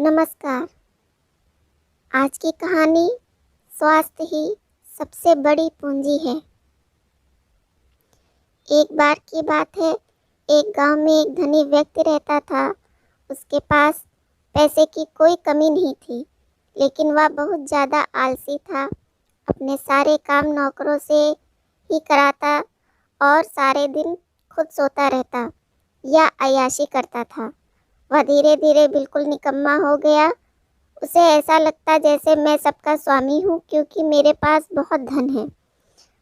नमस्कार। आज की कहानी स्वास्थ्य ही सबसे बड़ी पूंजी है। एक बार की बात है, एक गांव में एक धनी व्यक्ति रहता था। उसके पास पैसे की कोई कमी नहीं थी, लेकिन वह बहुत ज़्यादा आलसी था। अपने सारे काम नौकरों से ही कराता और सारे दिन खुद सोता रहता या अय्याशी करता था। वह धीरे धीरे बिल्कुल निकम्मा हो गया। उसे ऐसा लगता जैसे मैं सबका स्वामी हूँ, क्योंकि मेरे पास बहुत धन है,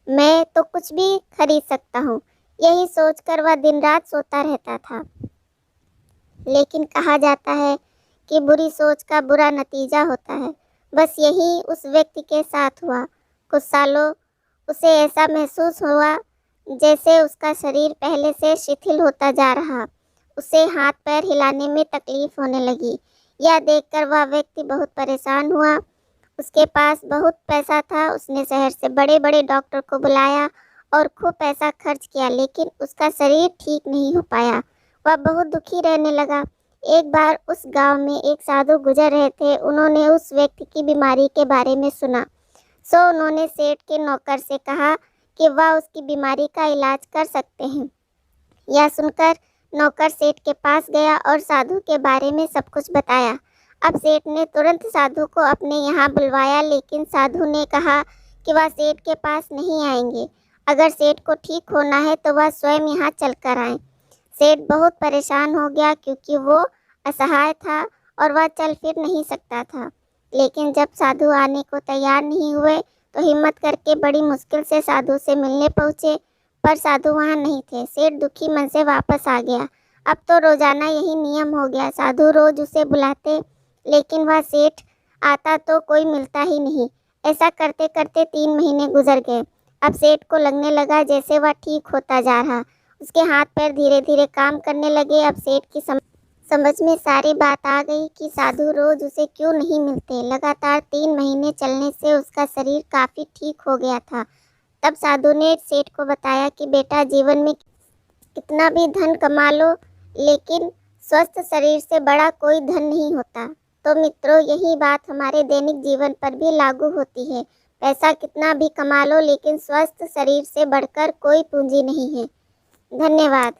मैं तो कुछ भी खरीद सकता हूँ। यही सोचकर वह दिन रात सोता रहता था। लेकिन कहा जाता है कि बुरी सोच का बुरा नतीजा होता है। बस यही उस व्यक्ति के साथ हुआ। कुछ सालों उसे ऐसा महसूस हुआ जैसे उसका शरीर पहले से शिथिल होता जा रहा। उसे हाथ पैर हिलाने में तकलीफ होने लगी। यह देखकर वह व्यक्ति बहुत परेशान हुआ। उसके पास बहुत पैसा था। उसने शहर से बड़े बड़े डॉक्टर को बुलाया और खूब पैसा खर्च किया, लेकिन उसका शरीर ठीक नहीं हो पाया। वह बहुत दुखी रहने लगा। एक बार उस गांव में एक साधु गुजर रहे थे। उन्होंने उस व्यक्ति की बीमारी के बारे में सुना, सो उन्होंने सेठ के नौकर से कहा कि वह उसकी बीमारी का इलाज कर सकते हैं। यह सुनकर नौकर सेठ के पास गया और साधु के बारे में सब कुछ बताया। अब सेठ ने तुरंत साधु को अपने यहाँ बुलवाया, लेकिन साधु ने कहा कि वह सेठ के पास नहीं आएंगे। अगर सेठ को ठीक होना है तो वह स्वयं यहाँ चल कर आए। सेठ बहुत परेशान हो गया, क्योंकि वो असहाय था और वह चल फिर नहीं सकता था। लेकिन जब साधु आने को तैयार नहीं हुए तो हिम्मत करके बड़ी मुश्किल से साधु से मिलने पहुँचे, पर साधु वहाँ नहीं थे। सेठ दुखी मन से वापस आ गया। अब तो रोजाना यही नियम हो गया। साधु रोज उसे बुलाते, लेकिन वह सेठ आता तो कोई मिलता ही नहीं। ऐसा करते करते 3 महीने गुजर गए। अब सेठ को लगने लगा जैसे वह ठीक होता जा रहा। उसके हाथ पैर धीरे धीरे काम करने लगे। अब सेठ की समझ में सारी बात आ गई कि साधु रोज उसे क्यों नहीं मिलते। लगातार 3 महीने चलने से उसका शरीर काफी ठीक हो गया था। तब साधु ने सेठ को बताया कि बेटा, जीवन में कितना भी धन कमा लो, लेकिन स्वस्थ शरीर से बड़ा कोई धन नहीं होता। तो मित्रों, यही बात हमारे दैनिक जीवन पर भी लागू होती है। पैसा कितना भी कमा लो, लेकिन स्वस्थ शरीर से बढ़कर कोई पूंजी नहीं है। धन्यवाद।